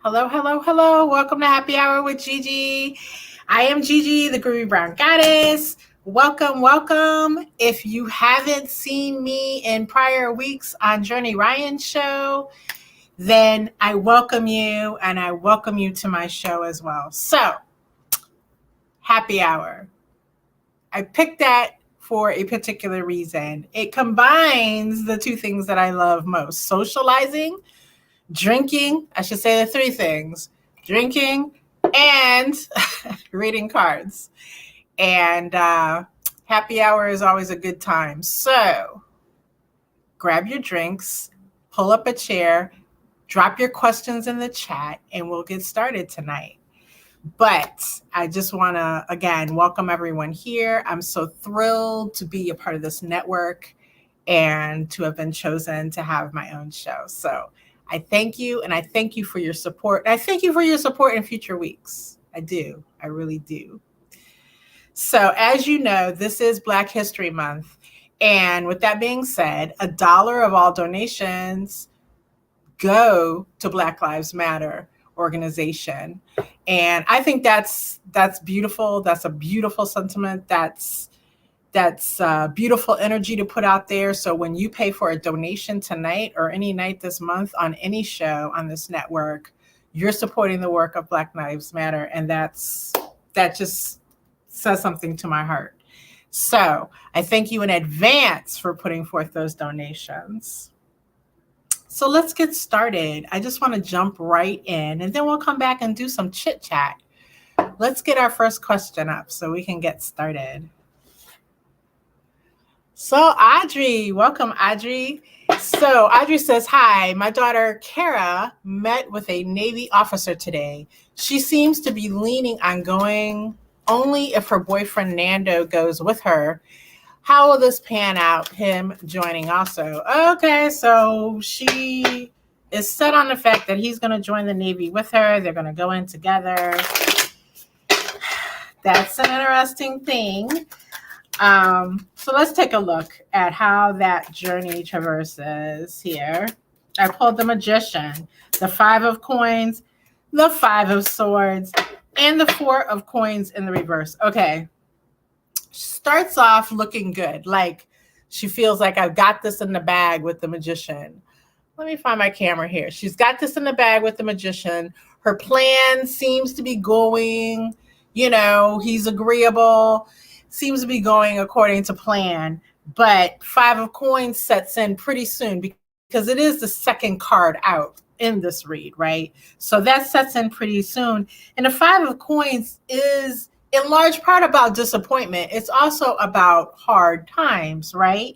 Hello, hello, hello. Welcome to Happy Hour with Gigi. I am Gigi, the Groovy Brown Goddess. Welcome, welcome. If you haven't seen me in prior weeks on Journey Ryan show, then I welcome you and I welcome you to my show as well. So, Happy Hour. I picked that for a particular reason. It combines the two things that I love most: socializing, drinking. I should say the three things: drinking and reading cards. And happy hour is always a good time. So grab your drinks, pull up a chair, drop your questions in the chat, and we'll get started tonight. But I just want to, again, welcome everyone here. I'm so thrilled to be a part of this network and to have been chosen to have my own show. So I thank you, and I thank you for your support. I thank you for your support in future weeks. I do. I really do. So as you know, this is Black History Month. And with that being said, $1 of all donations go to Black Lives Matter organization. And I think that's beautiful. That's a beautiful sentiment. That's beautiful energy to put out there. So when you pay for a donation tonight or any night this month on any show on this network, you're supporting the work of Black Lives Matter. And that just says something to my heart. So I thank you in advance for putting forth those donations. So let's get started. I just want to jump right in, and then we'll come back and do some chit chat. Let's get our first question up so we can get started. So Audrey, welcome Audrey. So Audrey says, hi, my daughter Kara met with a Navy officer today. She seems to be leaning on going only if her boyfriend Nando goes with her. How will this pan out, him joining also? Okay, so she is set on the fact that he's going to join the Navy with her. They're going to go in together. That's an interesting thing. So let's take a look at how that journey traverses here. I pulled the Magician, the 5 of coins, the 5 of swords, and the 4 of coins in the reverse. Okay. Starts off looking good. Like she feels like I've got this in the bag with the Magician. Let me find my camera here. She's got this in the bag with the Magician. Her plan seems to be going, he's agreeable, seems to be going according to plan. But 5 of coins sets in pretty soon because it is the second card out in this read, right? So that sets in pretty soon. And the 5 of coins is in large part about disappointment. It's also about hard times, right?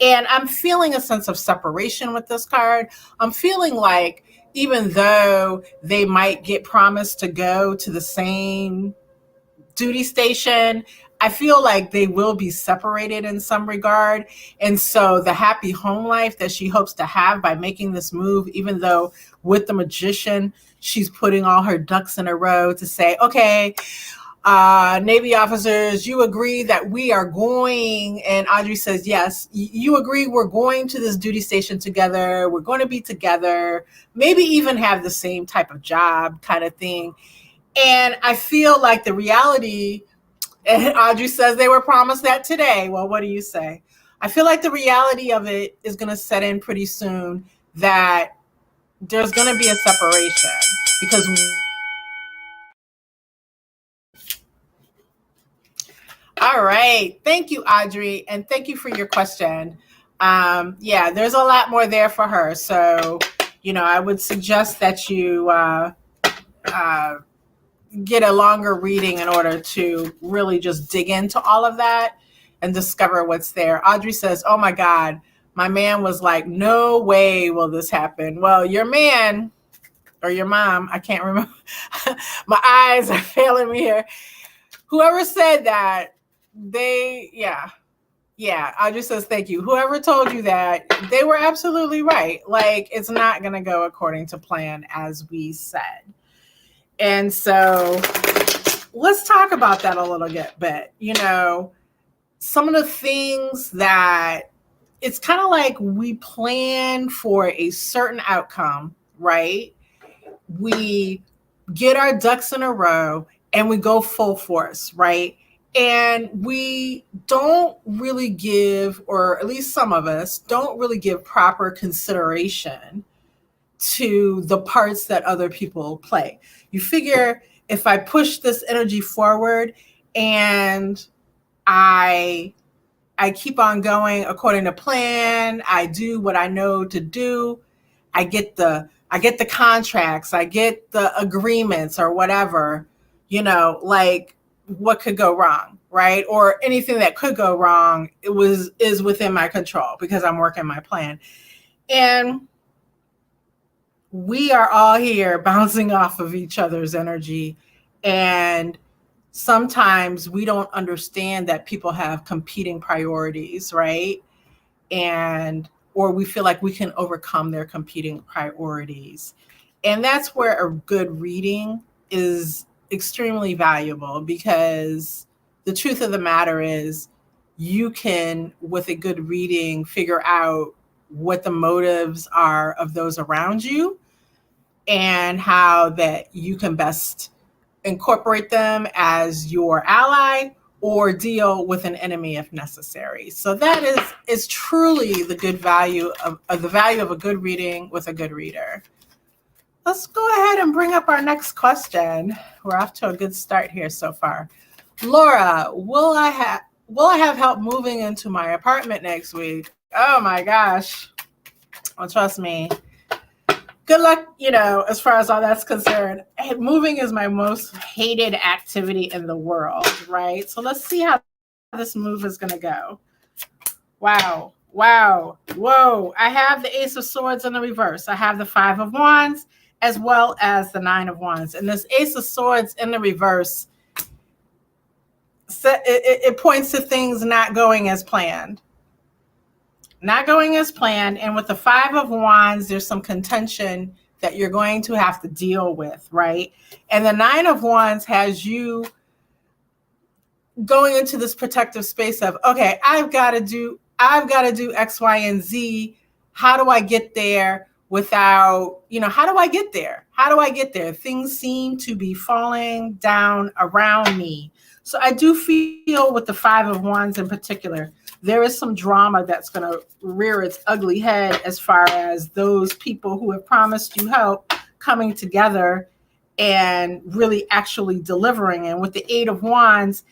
And I'm feeling a sense of separation with this card. I'm feeling like even though they might get promised to go to the same duty station, I feel like they will be separated in some regard. And so the happy home life that she hopes to have by making this move, even though with the Magician, she's putting all her ducks in a row to say, okay, Navy officers, you agree that we are going, and Audrey says, yes, you agree we're going to this duty station together. We're going to be together, maybe even have the same type of job kind of thing. And I feel like the reality, and Audrey says they were promised that today. Well, what do you say? I feel like the reality of it is going to set in pretty soon, that there's going to be a separation because all right. Thank you, Audrey. And thank you for your question. Yeah, there's a lot more there for her. So, I would suggest that you get a longer reading in order to really just dig into all of that and discover what's there. Audrey says, oh my God, my man was like, no way will this happen. Well, your man or your mom, I can't remember. My eyes are failing me here. Whoever said that, Audrey says, thank you. Whoever told you that, they were absolutely right. Like, it's not going to go according to plan, as we said. And so let's talk about that a little bit. Some of the things that it's kind of like we plan for a certain outcome, right? we get our ducks in a row and we go full force, right? And we don't really give, or at least some of us don't really give proper consideration to the parts that other people play. You figure if I push this energy forward and I keep on going according to plan, I do what I know to do, I get the contracts, I get the agreements or whatever, like what could go wrong, right? Or anything that could go wrong, is within my control because I'm working my plan. And we are all here bouncing off of each other's energy. And sometimes we don't understand that people have competing priorities, right? Or we feel like we can overcome their competing priorities. And that's where a good reading is extremely valuable, because the truth of the matter is you can, with a good reading, figure out what the motives are of those around you and how that you can best incorporate them as your ally or deal with an enemy if necessary. So that is truly the good value of the value of a good reading with a good reader. Let's go ahead and bring up our next question. We're off to a good start here so far. Laura, will I have help moving into my apartment next week? Oh my gosh. Well, trust me. Good luck, as far as all that's concerned. Moving is my most hated activity in the world, right? So let's see how this move is going to go. Wow. Whoa. I have the Ace of Swords in the reverse. I have the Five of Wands as well as the Nine of Wands. And this Ace of Swords in the reverse, it points to things not going as planned. And with the Five of Wands, there's some contention that you're going to have to deal with, right? And the Nine of Wands has you going into this protective space of, okay, I've got to do X, Y, and Z. How do I get there without, how do I get there? Things seem to be falling down around me. So I do feel with the Five of Wands in particular, there is some drama that's going to rear its ugly head as far as those people who have promised you help coming together and really actually delivering. And with the Eight of Wands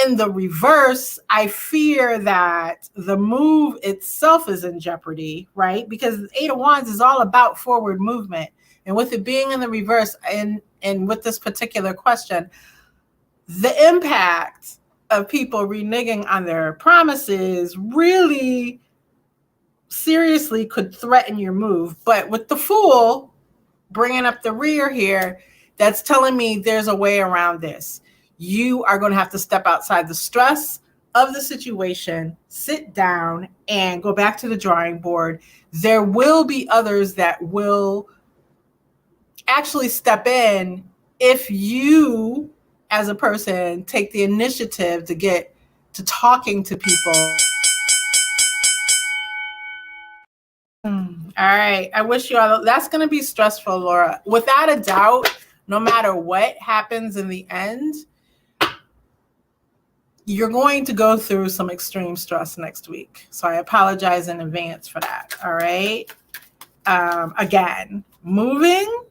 in the reverse, I fear that the move itself is in jeopardy, right? Because the Eight of Wands is all about forward movement. And with it being in the reverse, and with this particular question, the impact of people reneging on their promises really seriously could threaten your move. But with the Fool bringing up the rear here, that's telling me there's a way around this. You are going to have to step outside the stress of the situation, sit down, and go back to the drawing board. There will be others that will actually step in if you, as a person, take the initiative to get to talking to people. All right. I wish you all, that's going to be stressful, Laura. Without a doubt, no matter what happens in the end, you're going to go through some extreme stress next week. So I apologize in advance for that. All right. Again, moving,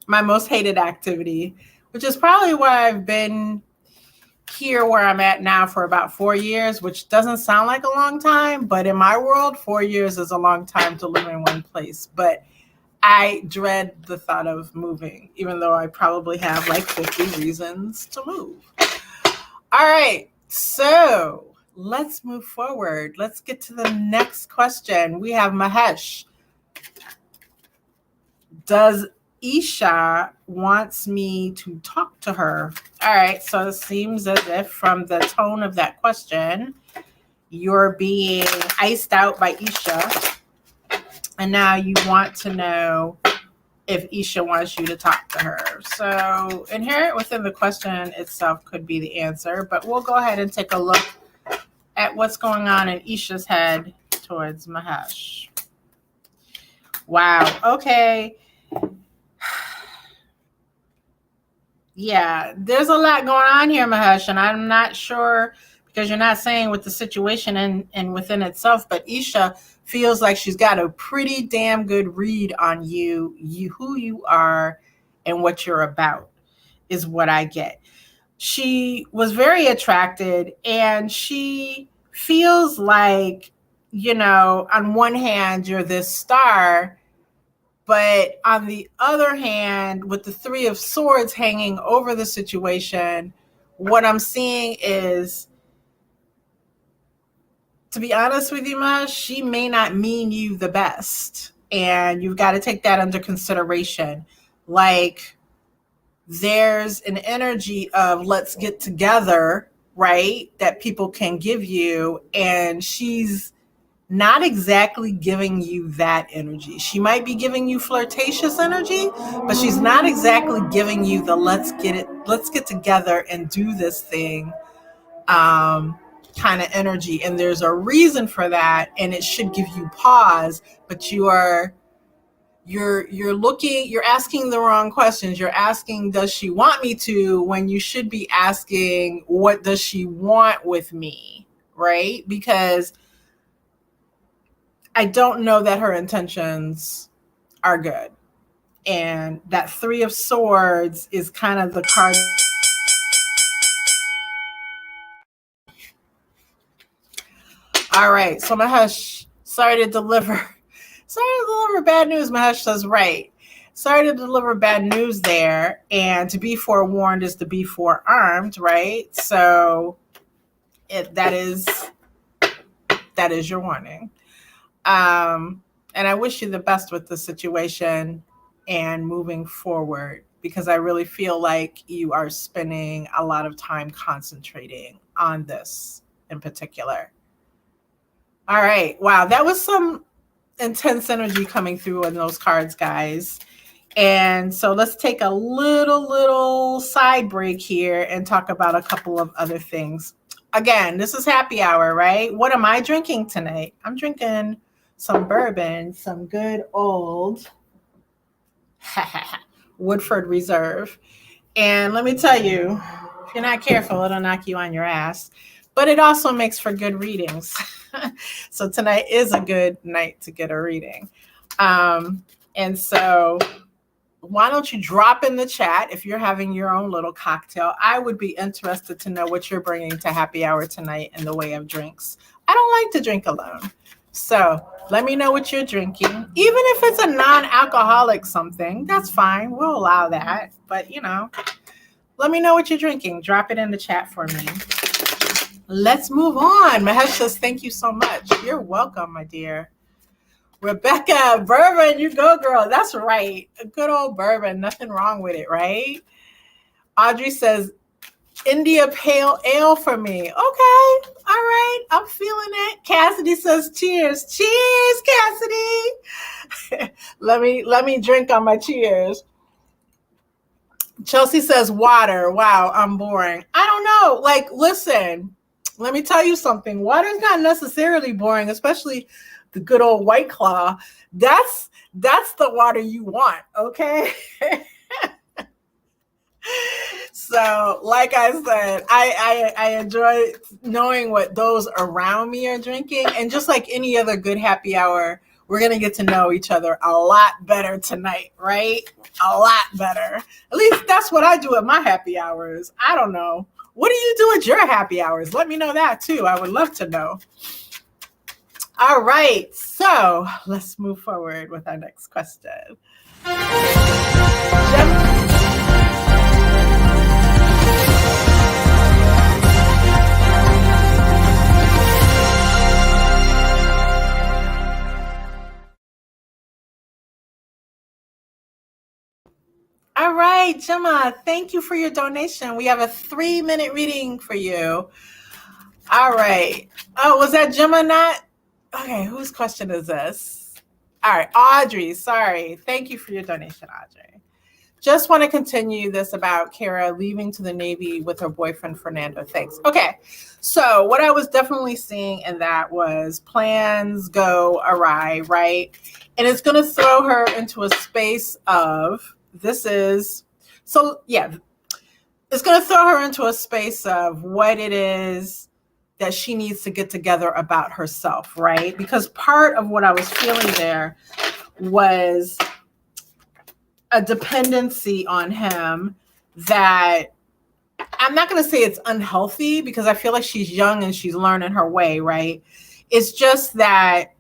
my most hated activity, which is probably why I've been here where I'm at now for about 4 years, which doesn't sound like a long time, but in my world, 4 years is a long time to live in one place. But I dread the thought of moving, even though I probably have like 50 reasons to move. All right, so let's move forward. Let's get to the next question. We have Mahesh. Does Isha wants me to talk to her? All right, so it seems as if from the tone of that question, you're being iced out by Isha. And now you want to know if Isha wants you to talk to her. So inherent within the question itself could be the answer, but we'll go ahead and take a look at what's going on in Isha's head towards Mahesh. Wow, okay. Yeah, there's a lot going on here, Mahesh, and I'm not sure because you're not saying with the situation and within itself, but Isha feels like she's got a pretty damn good read on you who you are and what you're about is what I get. She was very attracted and she feels like, on one hand, you're this star, but on the other hand, with the Three of Swords hanging over the situation, what I'm seeing is, to be honest with you, Ma, she may not mean you the best. And you've got to take that under consideration. Like, there's an energy of let's get together, right? That people can give you. And she's not exactly giving you that energy. She might be giving you flirtatious energy, but she's not exactly giving you the let's get together and do this thing kind of energy. And there's a reason for that, and it should give you pause, but you're asking the wrong questions. You're asking, does she want me to, when you should be asking, what does she want with me, right? Because I don't know that her intentions are good. And that Three of Swords is kind of the card. All right. So Mahesh, sorry to deliver bad news. Mahesh says, right. Sorry to deliver bad news there. And to be forewarned is to be forearmed, right? So that is your warning. And I wish you the best with the situation and moving forward, because I really feel like you are spending a lot of time concentrating on this in particular. All right. Wow. That was some intense energy coming through in those cards, guys. And so let's take a little side break here and talk about a couple of other things. Again, this is happy hour, right? What am I drinking tonight? I'm drinking some bourbon, some good old Woodford Reserve. And let me tell you, if you're not careful, it'll knock you on your ass. But it also makes for good readings. So tonight is a good night to get a reading. And so why don't you drop in the chat if you're having your own little cocktail? I would be interested to know what you're bringing to happy hour tonight in the way of drinks. I don't like to drink alone. So let me know what you're drinking. Even if it's a non-alcoholic something, that's fine. We'll allow that. But, let me know what you're drinking. Drop it in the chat for me. Let's move on. Mahesh says, thank you so much. You're welcome, my dear. Rebecca, bourbon, you go, girl. That's right. A good old bourbon. Nothing wrong with it, right? Audrey says, India Pale Ale for me. Okay. All right. I'm feeling it. Cassidy says, cheers. Cheers, Cassidy. let me drink on my cheers. Chelsea says, water. Wow, I'm boring. I don't know. Like, listen, let me tell you something. Water's not necessarily boring, especially the good old White Claw. That's the water you want, okay? So, like I said, I enjoy knowing what those around me are drinking. And just like any other good happy hour, we're going to get to know each other a lot better tonight, right? A lot better. At least that's what I do at my happy hours. I don't know. What do you do at your happy hours? Let me know that too. I would love to know. All right. So let's move forward with our next question. All right, Gemma, thank you for your donation. We have a 3-minute reading for you. All right. Oh, was that Gemma not? Okay, whose question is this? All right, Audrey, sorry. Thank you for your donation, Audrey. Just want to continue this about Kara leaving to the Navy with her boyfriend, Fernando. Thanks. Okay, so what I was definitely seeing in that was plans go awry, right? And it's going to throw her into a space of, it's going to throw her into a space of what it is that she needs to get together about herself, right? Because part of what I was feeling there was a dependency on him that I'm not going to say it's unhealthy, because I feel like she's young and she's learning her way, right? It's just that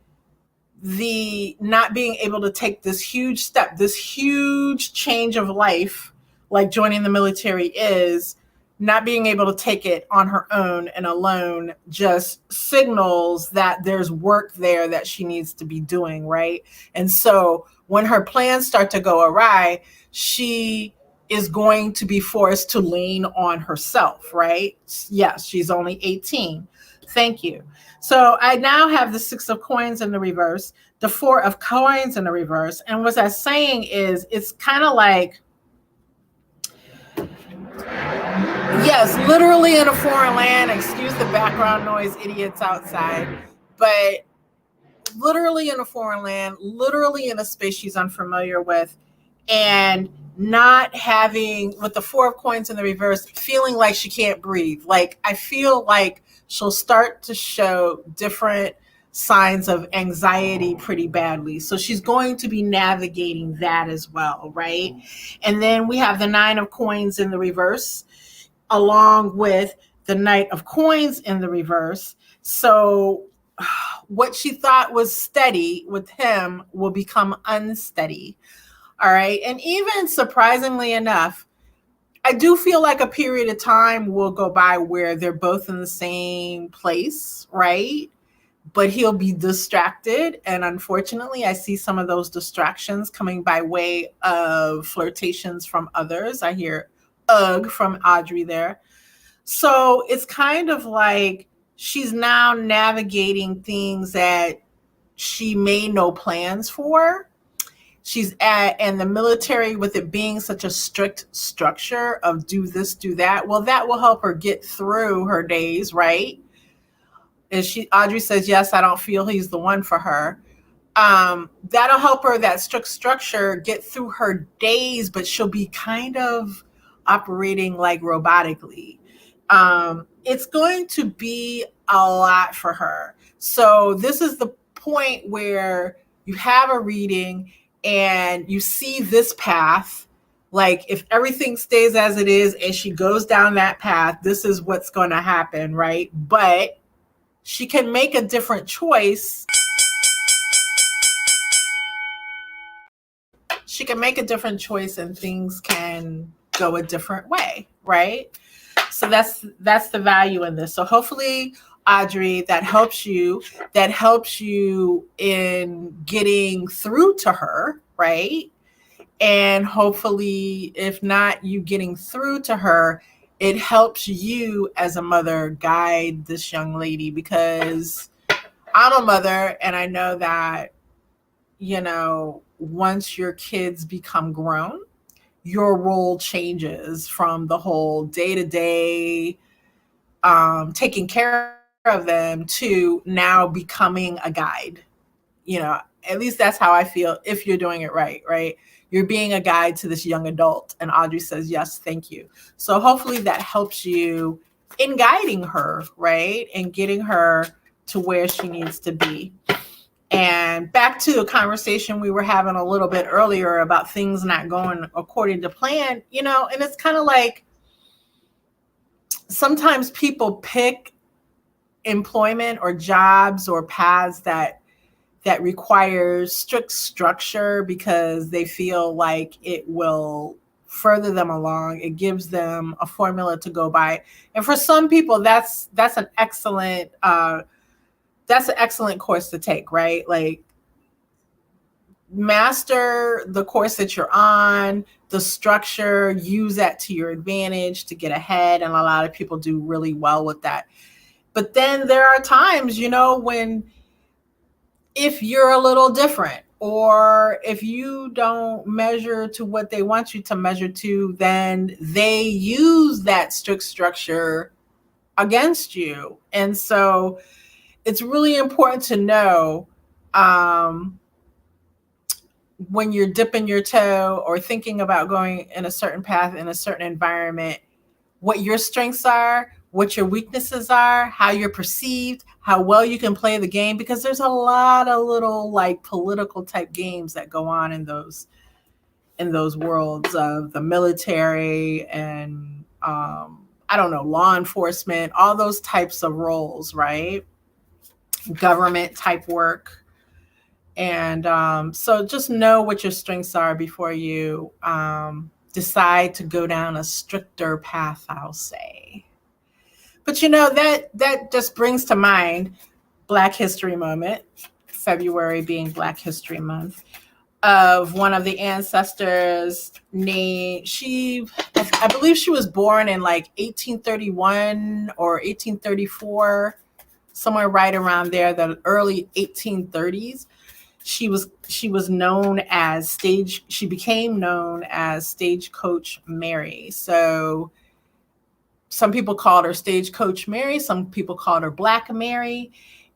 the not being able to take this huge step, this huge change of life, like joining the military is, not being able to take it on her own and alone just signals that there's work there that she needs to be doing, right? And so when her plans start to go awry, she is going to be forced to lean on herself, right? Yes, she's only 18. Thank you. So I now have the 6 of coins in the reverse, the 4 of coins in the reverse. And what that's saying is, it's kind of like, yes, literally in a foreign land. Excuse the background noise, idiots outside. But literally in a foreign land, literally in a space she's unfamiliar with, and not having, with the 4 of coins in the reverse, feeling like she can't breathe. Like, I feel like she'll start to show different signs of anxiety pretty badly. So she's going to be navigating that as well, right? And then we have the 9 of coins in the reverse, along with the Knight of coins in the reverse. So what she thought was steady with him will become unsteady. All right. And even surprisingly enough, I do feel like a period of time will go by where they're both in the same place, right? But he'll be distracted. And unfortunately, I see some of those distractions coming by way of flirtations from others. I hear ugh from Audrey there. So it's kind of like she's now navigating things that she made no plans for. She's at, and the military, with it being such a strict structure of do this, do that, well, that will help her get through her days, right? And Audrey says, yes, I don't feel he's the one for her. That'll help her, that strict structure, get through her days, but she'll be kind of operating like robotically. It's going to be a lot for her. So this is the point where you have a reading and you see this path. Like, if everything stays as it is and she goes down that path, this is what's going to happen, right? But she can make a different choice. She can make a different choice and things can go a different way, right? So that's the value in this. So hopefully, Audrey, that helps you in getting through to her, right? And hopefully, if not you getting through to her, it helps you as a mother guide this young lady, because I'm a mother and I know that, once your kids become grown, your role changes from the whole day-to-day taking care of them to now becoming a guide. At least that's how I feel, if you're doing it right? You're being a guide to this young adult. And Audrey says, yes, thank you. So hopefully that helps you in guiding her, right? And getting her to where she needs to be. And back to a conversation we were having a little bit earlier about things not going according to plan, and it's kind of like sometimes people pick employment or jobs or paths that requires strict structure because they feel like it will further them along. It gives them a formula to go by. And for some people, that's an excellent course to take, right? Like, master the course that you're on, the structure, use that to your advantage to get ahead. And a lot of people do really well with that. But then there are times, when if you're a little different, or if you don't measure to what they want you to measure to, then they use that strict structure against you. And so it's really important to know when you're dipping your toe or thinking about going in a certain path in a certain environment, what your strengths are, what your weaknesses are, how you're perceived, how well you can play the game, because there's a lot of little like political type games that go on in those worlds of the military and I don't know, law enforcement, all those types of roles, right? Government type work. And so just know what your strengths are before you decide to go down a stricter path, I'll say. But that just brings to mind Black History Moment, February being Black History Month, of one of the ancestors named, I believe she was born in like 1831 or 1834, somewhere right around there, the early 1830s. She became known as Stagecoach Mary. So some people called her Stagecoach Mary, some people called her Black Mary.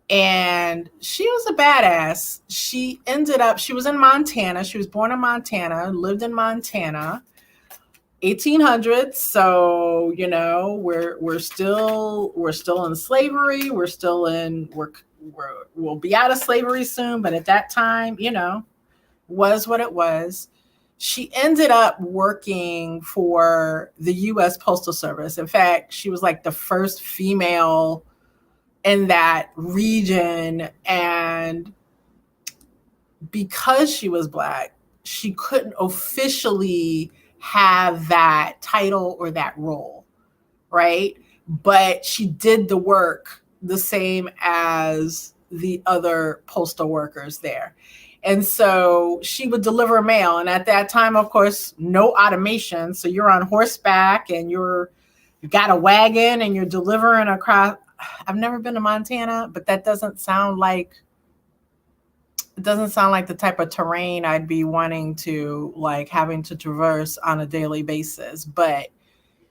And she was a badass. She was in Montana. She was born in Montana, lived in Montana, 1800s. So, we're still in slavery. We'll be out of slavery soon. But at that time, was what it was. She ended up working for the U.S. Postal Service. In fact, she was like the first female in that region. And because she was Black, she couldn't officially have that title or that role, right? But she did the work the same as the other postal workers there. And so she would deliver mail. And at that time, of course, no automation. So you're on horseback and you got a wagon and you're delivering across. I've never been to Montana, but that doesn't sound like the type of terrain I'd be wanting to like having to traverse on a daily basis. But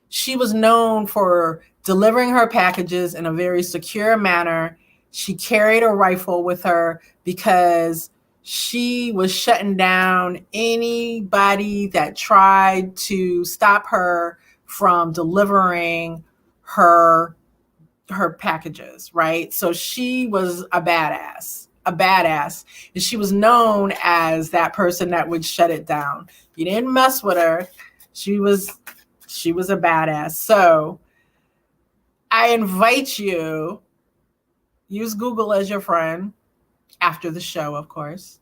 she was known for delivering her packages in a very secure manner. She carried a rifle with her because she was shutting down anybody that tried to stop her from delivering her packages, right? So she was a badass. And she was known as that person that would shut it down. You didn't mess with her. She was a badass. So I invite you, use Google as your friend after the show, of course,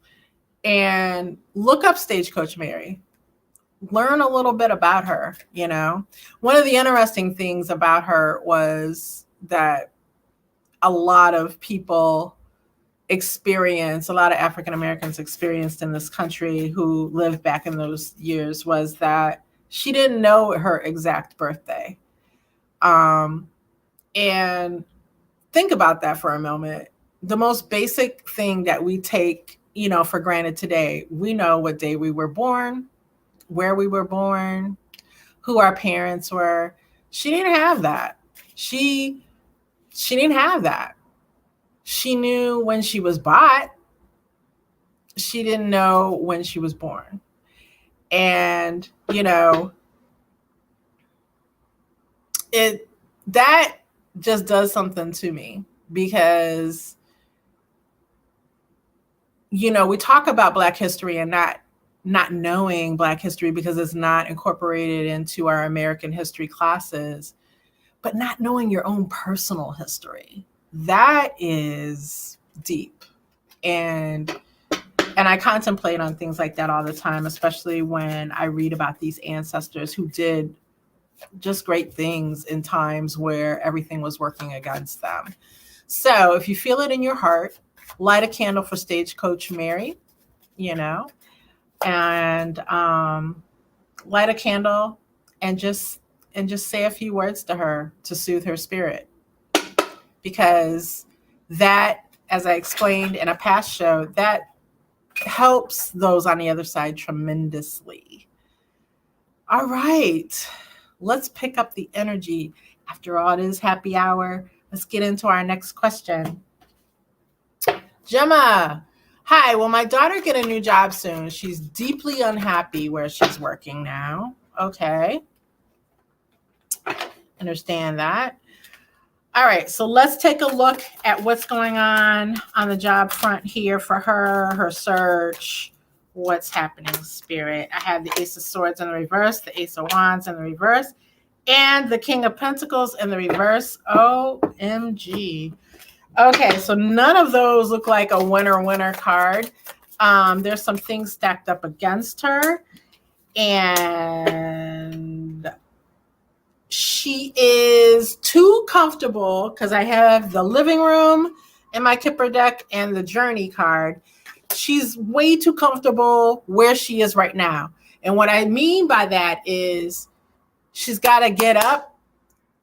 and look up Stagecoach Mary. Learn a little bit about her, One of the interesting things about her was that a lot of African Americans experienced in this country who lived back in those years, was that she didn't know her exact birthday. And think about that for a moment. The most basic thing that we take, for granted today, we know what day we were born, where we were born, who our parents were. She didn't have that. She didn't have that. She knew when she was bought. She didn't know when she was born. And, that just does something to me because, we talk about Black history and not knowing Black history because it's not incorporated into our American history classes, but not knowing your own personal history. That is deep. And I contemplate on things like that all the time, especially when I read about these ancestors who did just great things in times where everything was working against them. So if you feel it in your heart, light a candle for Stagecoach Mary, and light a candle and just say a few words to her to soothe her spirit. Because that, as I explained in a past show, that helps those on the other side tremendously. All right, let's pick up the energy. After all, it is happy hour. Let's get into our next question. Gemma, hi, will my daughter get a new job soon? She's deeply unhappy where she's working now. Okay. understand that. All right, so let's take a look at what's going on the job front here for her search. What's happening, Spirit? I have the Ace of Swords in the reverse, the Ace of Wands in the reverse, and the King of Pentacles in the reverse. OMG. Okay, so none of those look like a winner card. There's some things stacked up against her, and she is too comfortable, because I have the living room in my Kipper deck and the journey card. She's way too comfortable where she is right now. And what I mean by that is she's got to get up,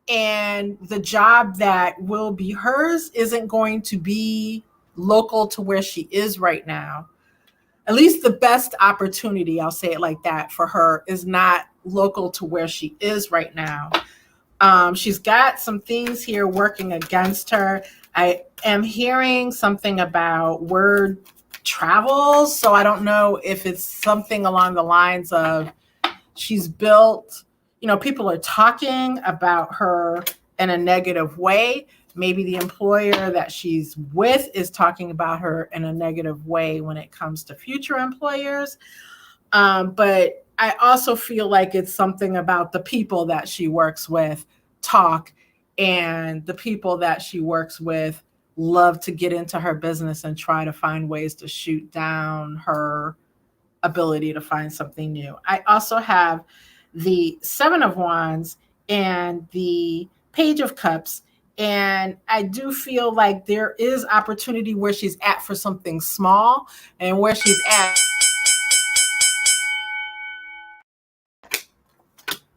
and the job that will be hers isn't going to be local to where she is right now. At least the best opportunity, I'll say it like that, for her is not local to where she is right now. She's got some things here working against her. I am hearing something about word travels, so I don't know if it's something along the lines of she's built, people are talking about her in a negative way. Maybe the employer that she's with is talking about her in a negative way when it comes to future employers. But I also feel like it's something about the people that she works with talk, and the people that she works with love to get into her business and try to find ways to shoot down her ability to find something new. I also have the Seven of Wands and the Page of Cups, and I do feel like there is opportunity where she's at for something small, and where she's at.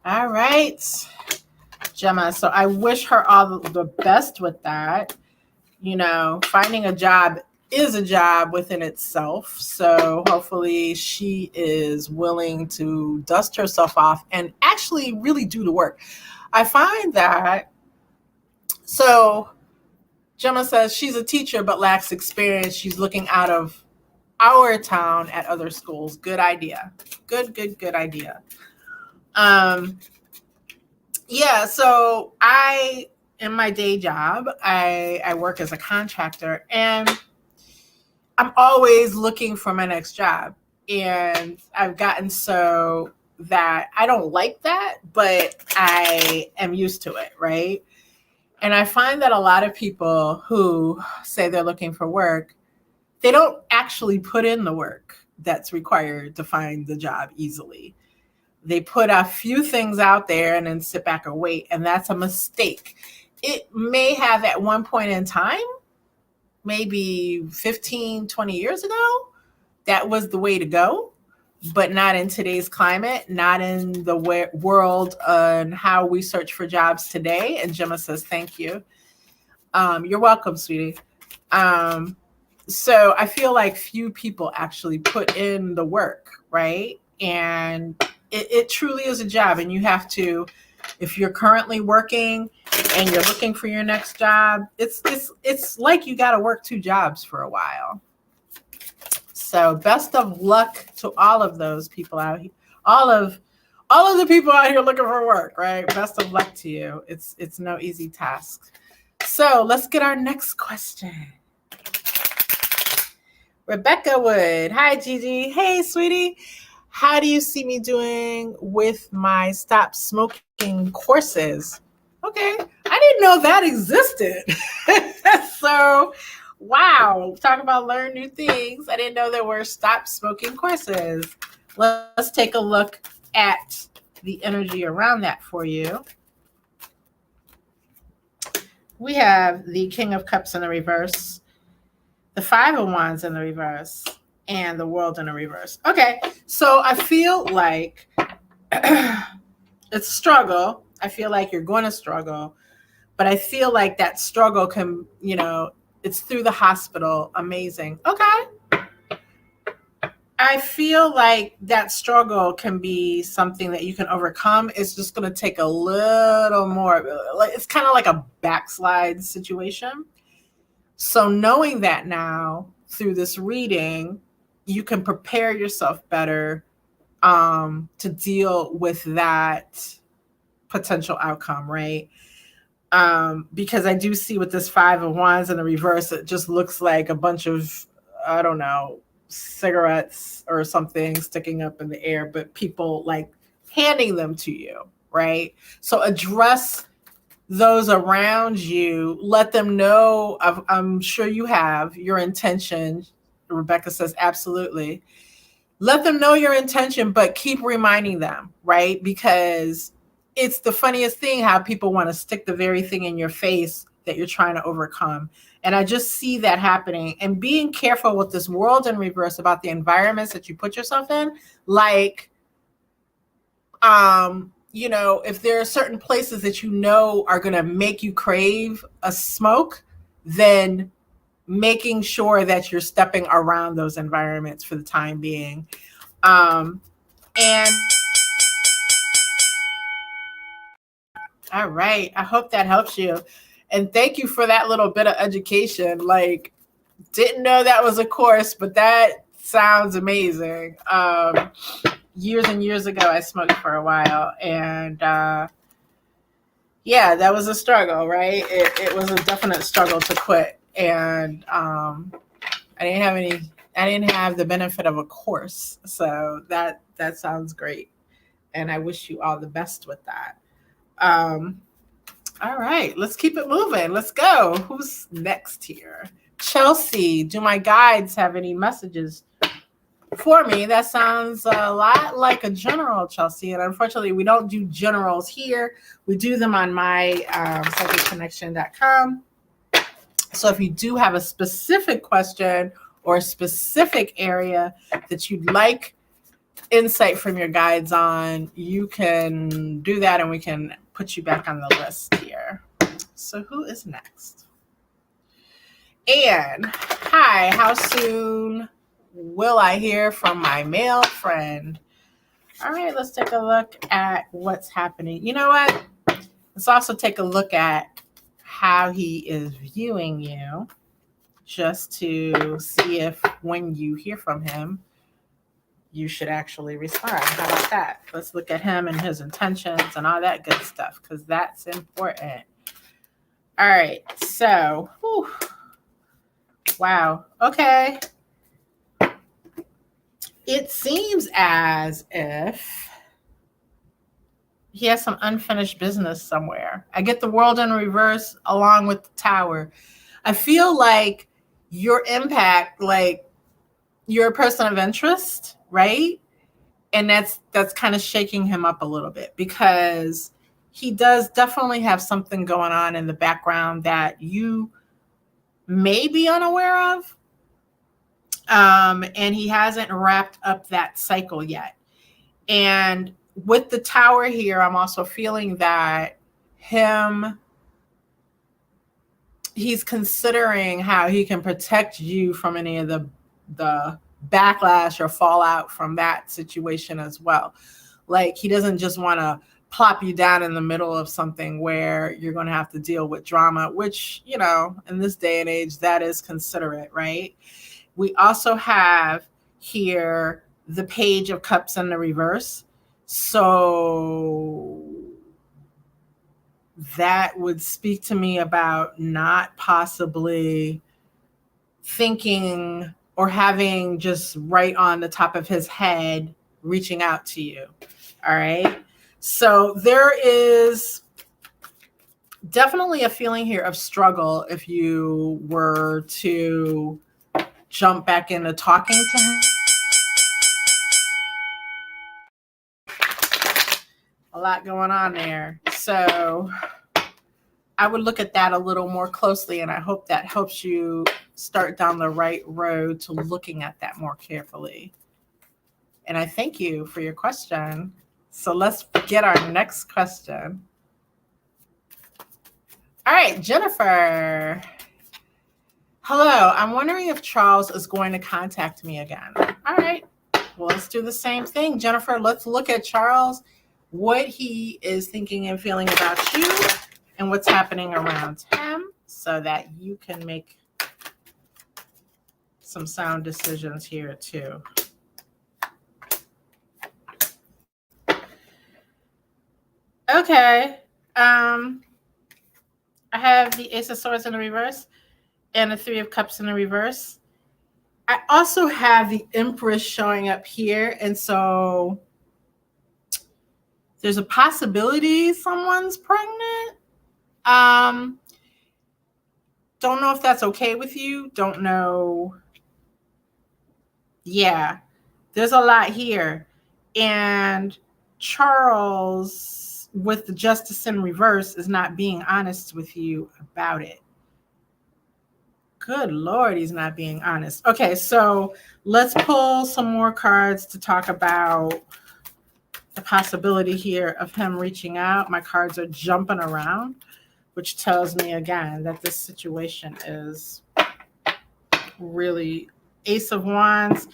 All right, Gemma. So I wish her all the best with that. Finding a job is a job within itself. So hopefully she is willing to dust herself off and actually really do the work. I find that, so Gemma says she's a teacher but lacks experience. She's looking out of our town at other schools. Good idea. Good idea. Yeah, so in my day job, I work as a contractor, and I'm always looking for my next job. And I've gotten so that I don't like that, but I am used to it, right? And I find that a lot of people who say they're looking for work, they don't actually put in the work that's required to find the job easily. They put a few things out there and then sit back and wait, and that's a mistake. It may have at one point in time, maybe 15, 20 years ago, that was the way to go, but not in today's climate, not in the world and how we search for jobs today. And Gemma says, thank you. You're welcome, sweetie. So I feel like few people actually put in the work, right? And it truly is a job, and you have to, if you're currently working and you're looking for your next job, it's like you got to work two jobs for a while. So best of luck to all of those people out here, all of the people out here looking for work, right? Best of luck to you. It's no easy task. So let's get our next question. Rebecca Wood. Hi, Gigi. Hey, sweetie. How do you see me doing with my stop smoking courses? Okay. I didn't know that existed. So, wow. Talk about learn new things. I didn't know there were stop smoking courses. Let's take a look at the energy around that for you. We have the King of Cups in the reverse, the Five of Wands in the reverse, and the World in the reverse. Okay, so I feel like it's a struggle. I feel like you're going to struggle, but I feel like that struggle can, it's through the hospital. Amazing. Okay. I feel like that struggle can be something that you can overcome. It's just going to take a little more. It's kind of like a backslide situation. So knowing that now through this reading, you can prepare yourself better to deal with that potential outcome, right? Because I do see with this 5 of Wands in the reverse, it just looks like a bunch of, I don't know, cigarettes or something sticking up in the air, but people like handing them to you, right? So address those around you, let them know, I'm sure you have your intention. Rebecca says, absolutely. Let them know your intention, but keep reminding them, right? Because it's the funniest thing how people want to stick the very thing in your face that you're trying to overcome. And I just see that happening. And being careful with this world in reverse about the environments that you put yourself in. Like, you know, if there are certain places that you know are going to make you crave a smoke, then making sure that you're stepping around those environments for the time being. And all right, I hope that helps you. And thank you for that little bit of education. Like, didn't know that was a course, but that sounds amazing. Years and years ago, I smoked for a while, and yeah, that was a struggle, right? It was a definite struggle to quit, and I didn't have the benefit of a course, so that sounds great, and I wish you all the best with that. All right, let's keep it moving. Let's go. Who's next here? Chelsea, do my guides have any messages for me? That sounds a lot like a general, Chelsea. And unfortunately, we don't do generals here. We do them on my psychicconnection.com. So if you do have a specific question or a specific area that you'd like insight from your guides on, you can do that and we can put you back on the list here. So who is next? Anne, hi, how soon will I hear from my male friend? All right, let's take a look at what's happening. You know what? Let's also take a look at how he is viewing you, just to see if when you hear from him, you should actually respond. How about that? Let's look at him and his intentions and all that good stuff, because that's important. All right, so, whew. Wow, okay. It seems as if he has some unfinished business somewhere. I get the World in reverse along with the Tower. I feel like your impact, like you're a person of interest, right? And that's kind of shaking him up a little bit, because he does definitely have something going on in the background that you may be unaware of. And he hasn't wrapped up that cycle yet. And with the Tower here, I'm also feeling that he's considering how he can protect you from any of the backlash or fallout from that situation as well. Like, he doesn't just want to plop you down in the middle of something where you're going to have to deal with drama, which, you know, in this day and age, that is considerate, right? We also have here the Page of Cups in the reverse. So that would speak to me about not possibly thinking or having just right on the top of his head reaching out to you. All right. So there is definitely a feeling here of struggle if you were to jump back into talking to him. A lot going on there. So I would look at that a little more closely, and I hope that helps you start down the right road to looking at that more carefully. And I thank you for your question. So let's get our next question. All right, Jennifer. Hello, I'm wondering if Charles is going to contact me again. All right, well, let's do the same thing. Jennifer, let's look at Charles, what he is thinking and feeling about you, and what's happening around him, so that you can make some sound decisions here too. Okay. I have the Ace of Swords in the reverse and the Three of Cups in the reverse. I also have the Empress showing up here. And so there's a possibility someone's pregnant. Don't know if that's okay with you. Don't know. Yeah, there's a lot here. And Charles, with the Justice in reverse, is not being honest with you about it. Good Lord, he's not being honest. Okay, so let's pull some more cards to talk about the possibility here of him reaching out. My cards are jumping around, which tells me again that this situation is really Ace of Wands.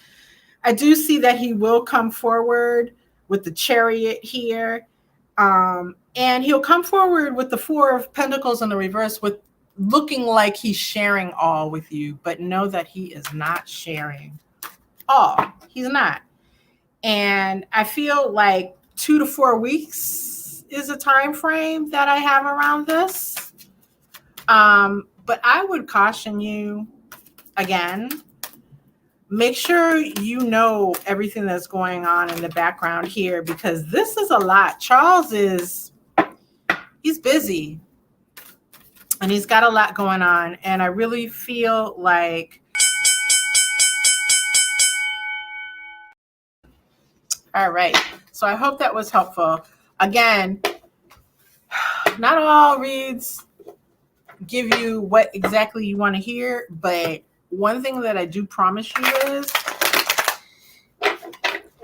I do see that he will come forward with the Chariot here. And he'll come forward with the Four of Pentacles in the reverse, with looking like he's sharing all with you, but know that he is not sharing all. He's not. And I feel like 2 to 4 weeks is a time frame that I have around this. But I would caution you again, make sure you know everything that's going on in the background here, because this is a lot. Charles he's busy and he's got a lot going on. And I really feel like, all right. So I hope that was helpful. Again, not all reads give you what exactly you want to hear, but one thing that I do promise you is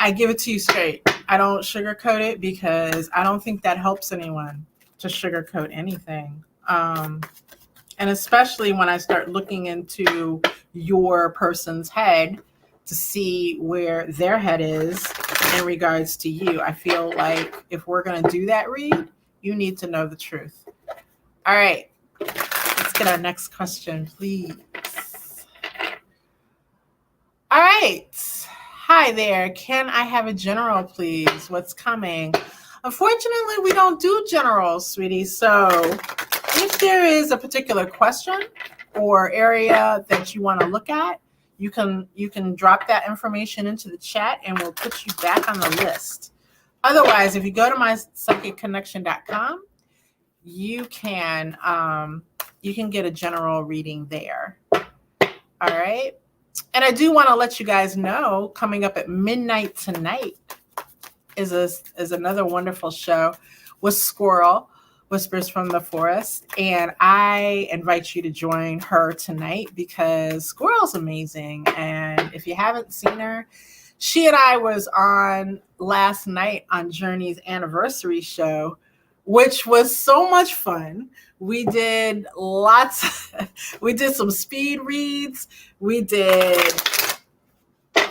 I give it to you straight. I don't sugarcoat it, because I don't think that helps anyone to sugarcoat anything. And especially when I start looking into your person's head to see where their head is in regards to you. I feel like if we're going to do that read, you need to know the truth. All right. Let's get our next question, please. All right. Hi there. Can I have a general, please? What's coming? Unfortunately, we don't do generals, sweetie. So if there is a particular question or area that you want to look at, you can drop that information into the chat and we'll put you back on the list. Otherwise, if you go to my psychicconnection.com, you can get a general reading there. All right. And I do want to let you guys know, coming up at midnight tonight is another wonderful show with Squirrel, Whispers from the Forest. And I invite you to join her tonight, because Squirrel's amazing. And if you haven't seen her, she and I was on last night on Journey's anniversary show, which was so much fun. We did we did some speed reads.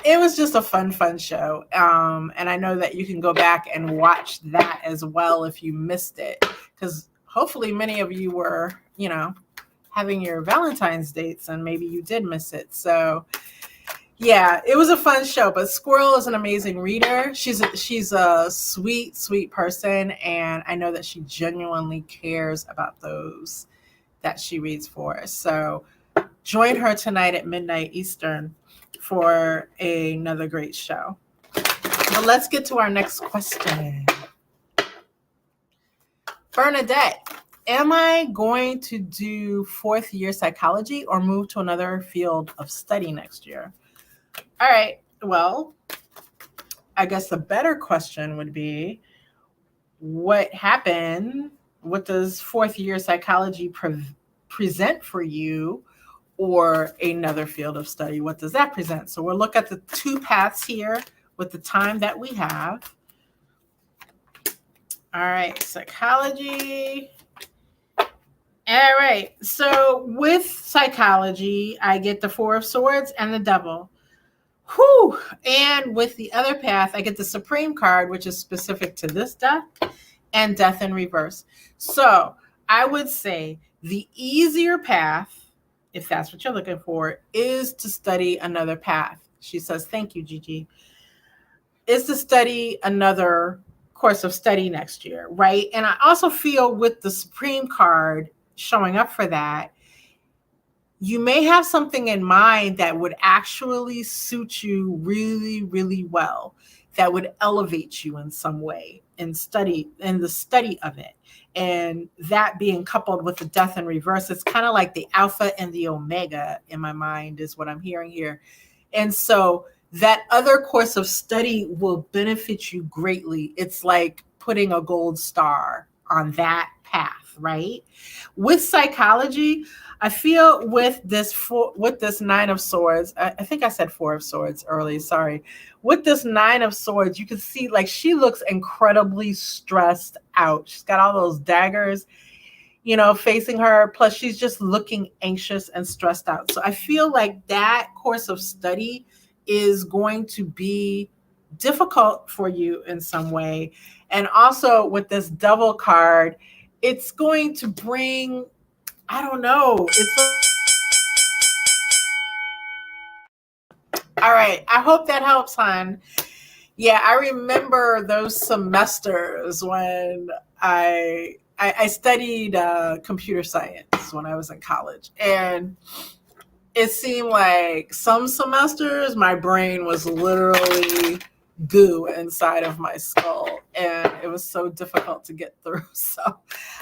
It was just a fun show. And I know that you can go back and watch that as well if you missed it, because hopefully many of you were, having your Valentine's dates and maybe you did miss it. So yeah, it was a fun show. But Squirrel is an amazing reader. She's a sweet, sweet person. And I know that she genuinely cares about those that she reads for. So join her tonight at midnight Eastern for another great show. But let's get to our next question. Bernadette, am I going to do 4th year psychology or move to another field of study next year? All right. Well, I guess the better question would be, what happened? What does 4th year psychology present for you, or another field of study? What does that present? So we'll look at the 2 paths here with the time that we have. All right, psychology. All right, so with psychology, I get the 4 of Swords and the Devil. Whew. And with the other path, I get the Supreme card, which is specific to this deck, and Death in reverse. So I would say the easier path, if that's what you're looking for, is to study another path. She says, thank you, Gigi. Is to study another course of study next year, right? And I also feel with the Supreme card showing up for that, you may have something in mind that would actually suit you really, really well, that would elevate you in some way in the study of it. And that being coupled with the death in reverse, it's kind of like the alpha and the omega in my mind is what I'm hearing here. And so that other course of study will benefit you greatly. It's like putting a gold star on that path, right? With psychology, I feel with this Nine of Swords, I think I said Four of Swords early, sorry. With this Nine of Swords, you can see like she looks incredibly stressed out. She's got all those daggers, facing her. Plus she's just looking anxious and stressed out. So I feel like that course of study is going to be difficult for you in some way. And also with this Devil card, it's going to bring, I don't know. All right. I hope that helps, hon. Yeah, I remember those semesters when I studied computer science when I was in college. And it seemed like some semesters my brain was literally goo inside of my skull, and it was so difficult to get through. So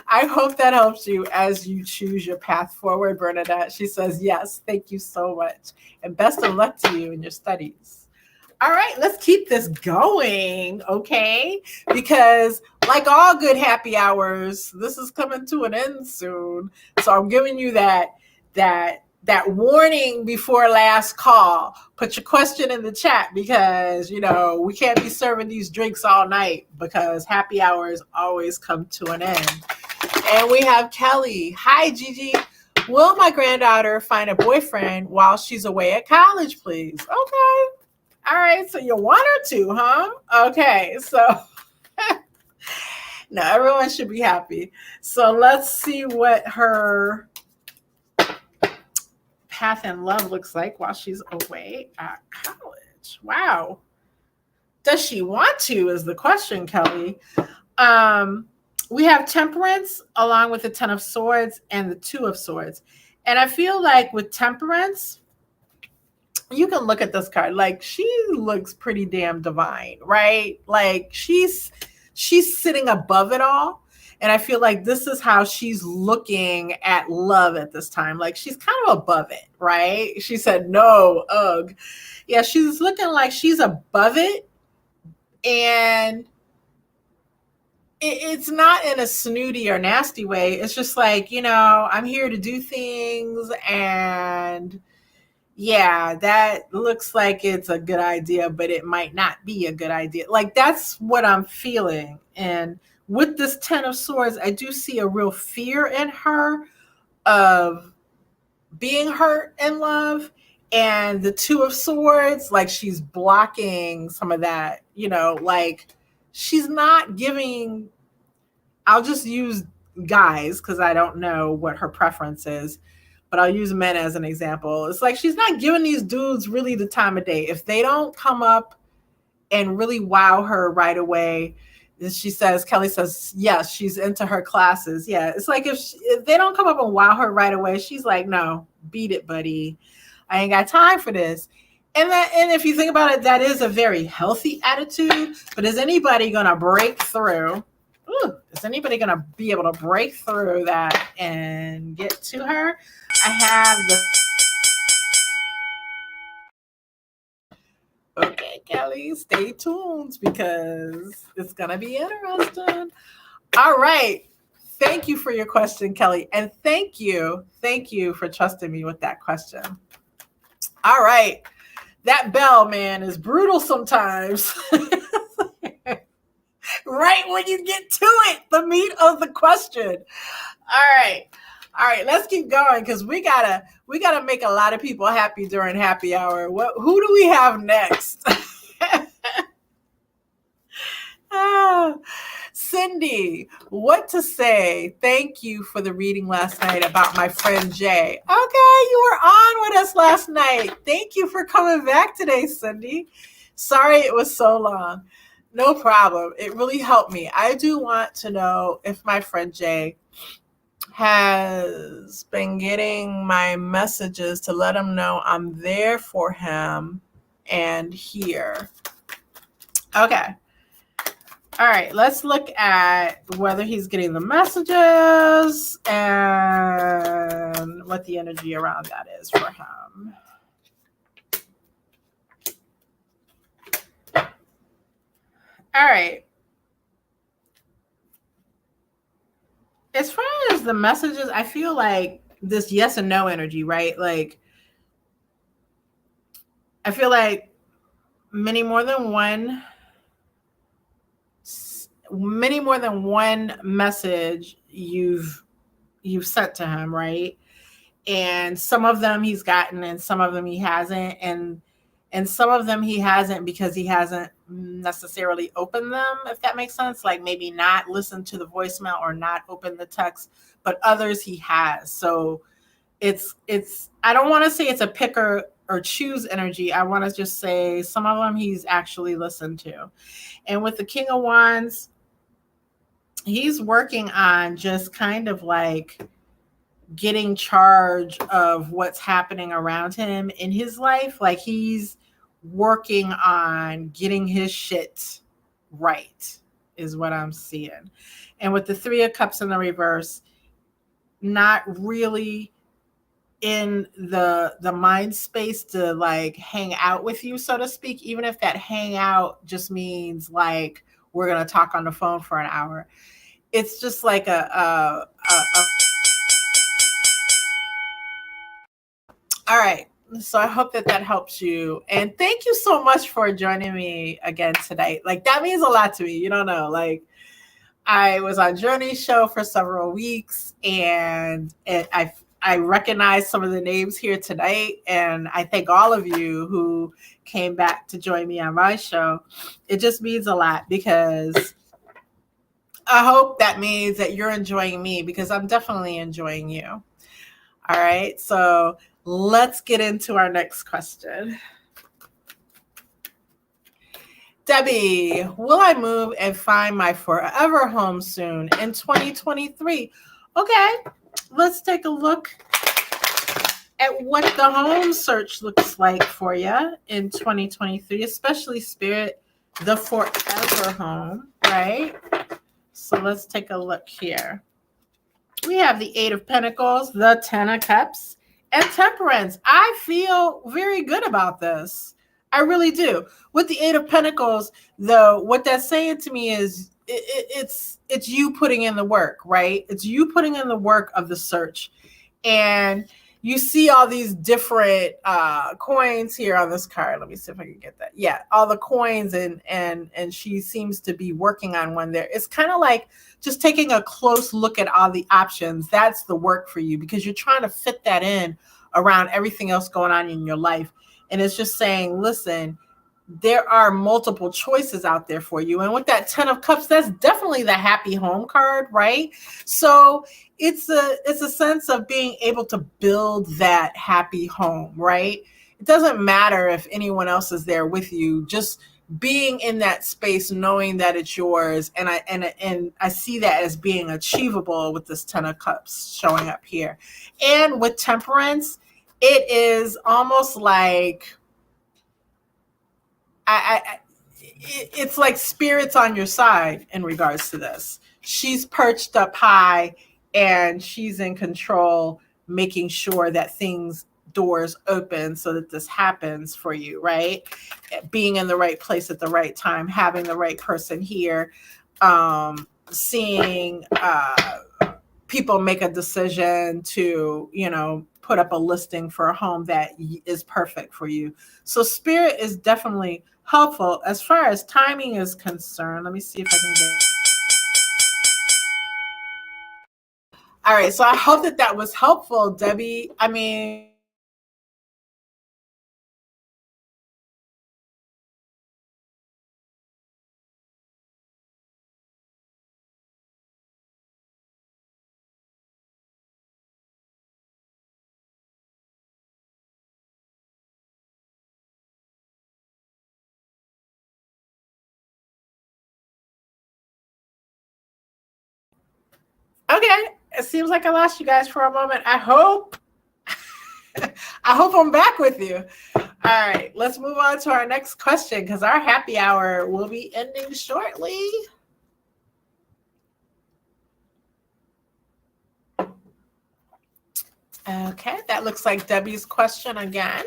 I hope that helps you as you choose your path forward, Bernadette. She says, yes, thank you so much. And best of luck to you in your studies. All right, let's keep this going, okay? Because like all good happy hours, this is coming to an end soon. So I'm giving you that warning before last call. Put your question in the chat because, we can't be serving these drinks all night because happy hours always come to an end. And we have Kelly. Hi, Gigi. Will my granddaughter find a boyfriend while she's away at college, please? Okay. All right. So you want her to, huh? Okay. So no, everyone should be happy. So let's see what her path in love looks like while she's away at college. Wow. Does she want to is the question, Kelly. We have Temperance along with the Ten of Swords and the Two of Swords. And I feel like with Temperance, you can look at this card. Like she looks pretty damn divine, right? Like she's sitting above it all. And I feel like this is how she's looking at love at this time. Like she's kind of above it, right? She said, no, ugh. Yeah, she's looking like she's above it. And it's not in a snooty or nasty way. It's just like, I'm here to do things. And yeah, that looks like it's a good idea, but it might not be a good idea. Like that's what I'm feeling. And with this Ten of Swords, I do see a real fear in her of being hurt in love. And the Two of Swords, like she's blocking some of that, like she's not giving, I'll just use guys because I don't know what her preference is, but I'll use men as an example. It's like she's not giving these dudes really the time of day. If they don't come up and really wow her right away, Kelly says, yes, she's into her classes. Yeah, it's like if they don't come up and wow her right away, she's like, no, beat it, buddy. I ain't got time for this. And if you think about it, that is a very healthy attitude. But is anybody going to break through? Is anybody going to be able to break through that and get to her? I have Okay, Kelly, stay tuned because it's going to be interesting. All right. Thank you for your question, Kelly. And thank you for trusting me with that question. All right. That bell, man, is brutal sometimes. Right when you get to it, the meat of the question. All right, let's keep going because we gotta make a lot of people happy during happy hour. Who do we have next? Cindy, what to say? Thank you for the reading last night about my friend Jay. Okay, you were on with us last night. Thank you for coming back today, Cindy. Sorry it was so long. No problem. It really helped me. I do want to know if my friend Jay has been getting my messages to let him know I'm there for him and here. Okay. All right. Let's look at whether he's getting the messages and what the energy around that is for him. All right. As far as the messages, I feel like this yes and no energy, right? Like, I feel like many more than one message you've sent to him, right? And some of them he's gotten and some of them he hasn't, and some of them he hasn't because he hasn't necessarily opened them, if that makes sense, like maybe not listened to the voicemail or not opened the text, but others he has. So it's I don't want to say it's a pick or choose energy. I want to just say some of them he's actually listened to. And with the King of Wands, he's working on just kind of like getting charge of what's happening around him in his life. Like he's working on getting his shit right, is what I'm seeing. And with the Three of Cups in the reverse, not really in the mind space to like hang out with you, so to speak, even if that hangout just means like we're gonna talk on the phone for an hour. It's just like a all right. So I hope that that helps you. And thank you so much for joining me again tonight. Like that means a lot to me. You don't know. Like I was on Journey's show for several weeks, and I recognize some of the names here tonight, and I thank all of you who came back to join me on my show. It just means a lot because I hope that means that you're enjoying me because I'm definitely enjoying you. All right, so let's get into our next question. Debbie, will I move and find my forever home soon in 2023? Okay, let's take a look at what the home search looks like for you in 2023, especially Spirit, the forever home, right? So let's take a look here. We have the Eight of Pentacles, the Ten of Cups, and Temperance. I feel very good about this. I really do. With the Eight of Pentacles, though, what that's saying to me is it's you putting in the work, right? It's you putting in the work of the search. And you see all these different coins here on this card. Let me see if I can get that. Yeah, all the coins, and she seems to be working on one there. It's kind of like just taking a close look at all the options. That's the work for you because you're trying to fit that in around everything else going on in your life. And it's just saying, listen, there are multiple choices out there for you. And with that Ten of Cups, that's definitely the happy home card, right? So it's a sense of being able to build that happy home, right? It doesn't matter if anyone else is there with you, just being in that space, knowing that it's yours. And I see that as being achievable with this Ten of Cups showing up here. And with Temperance, it is almost like it's like Spirit's on your side in regards to this. She's perched up high and she's in control, making sure that doors open so that this happens for you, right? Being in the right place at the right time, having the right person here, seeing people make a decision to, put up a listing for a home that is perfect for you. So Spirit is definitely helpful as far as timing is concerned. Let me see if I can get. All right. So I hope that that was helpful, Debbie. I mean, Okay. It seems like I lost you guys for a moment. I hope I hope I'm back with you. All right, let's move on to our next question because our happy hour will be ending shortly. Okay, that looks like Debbie's question again.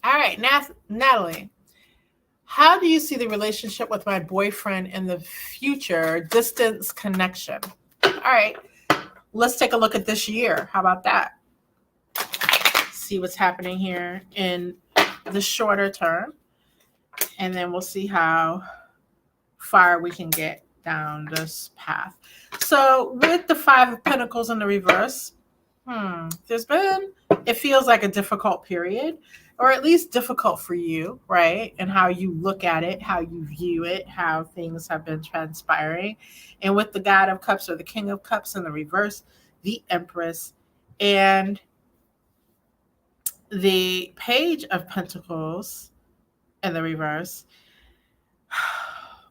All right, Natalie, how do you see the relationship with my boyfriend in the future? Distance connection. All right, let's take a look at this year. How about that? See what's happening here in the shorter term, and then we'll see how far we can get down this path. So, with the Five of Pentacles in the reverse, there's been, it feels like a difficult period, or at least difficult for you, right? And how you look at it, how you view it, how things have been transpiring. And with the God of Cups or the King of Cups in the reverse, the Empress, and the Page of Pentacles in the reverse.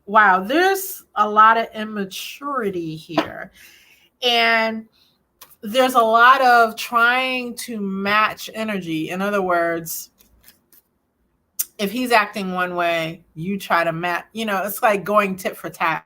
Wow, there's a lot of immaturity here. And there's a lot of trying to match energy. In other words, if he's acting one way, you try to match, it's like going tit for tat.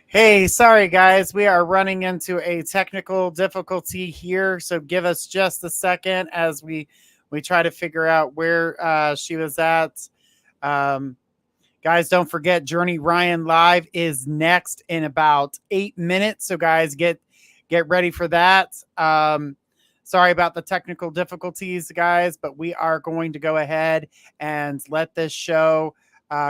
Hey, sorry guys, we are running into a technical difficulty here, so give us just a second as we try to figure out where she was at. Guys, don't forget Journey Ryan Live is next in about 8 minutes, so guys get ready for that. Sorry about the technical difficulties, guys, but we are going to go ahead and let this show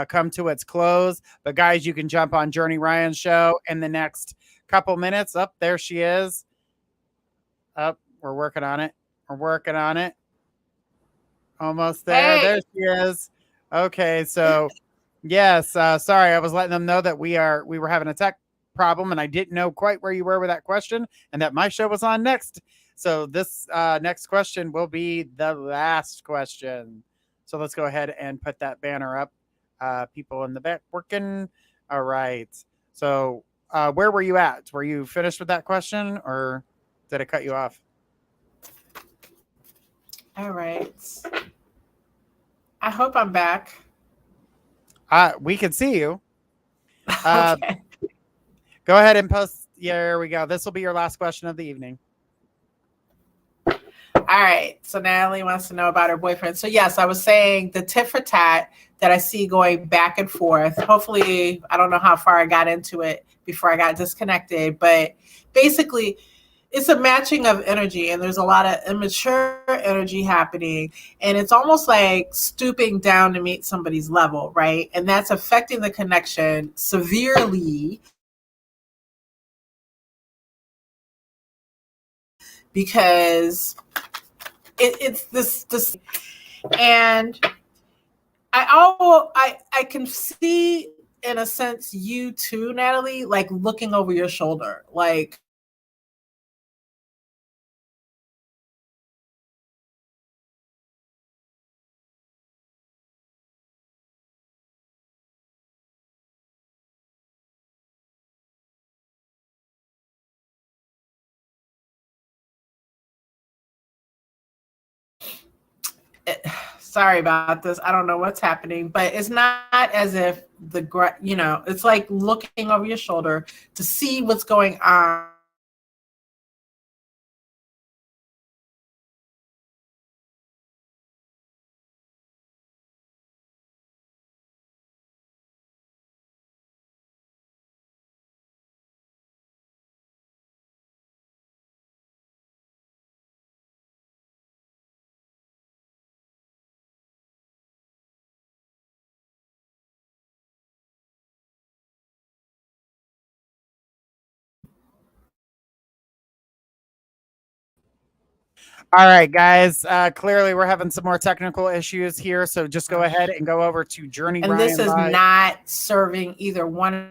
come to its close. But guys, you can jump on Journey Ryan's show in the next couple minutes. Up there she is. Up, we're working on it. We're working on it. Almost there. Hey, There she is. Okay, so yes, sorry, I was letting them know that we were having a tech problem, and I didn't know quite where you were with that question, and that my show was on next. So this next question will be the last question. So let's go ahead and put that banner up. People in the back working. All right. So where were you at? Were you finished with that question, or did I cut you off? all right. I hope I'm back. We can see you. Uh, Okay. Go ahead and post. Yeah, there we go. This will be your last question of the evening. All right. So Natalie wants to know about her boyfriend. So yes, I was saying the tit for tat that I see going back and forth. Hopefully, I don't know how far I got into it before I got disconnected, but basically it's a matching of energy, and there's a lot of immature energy happening, and it's almost like stooping down to meet somebody's level, right? And that's affecting the connection severely because it's this, and I can see in a sense you too, Natalie, like looking over your shoulder, like sorry about this. I don't know what's happening, but it's not as if it's like looking over your shoulder to see what's going on. All right, guys. Clearly, we're having some more technical issues here. So just go ahead and go over to Journey And this Ryan is by. not serving either one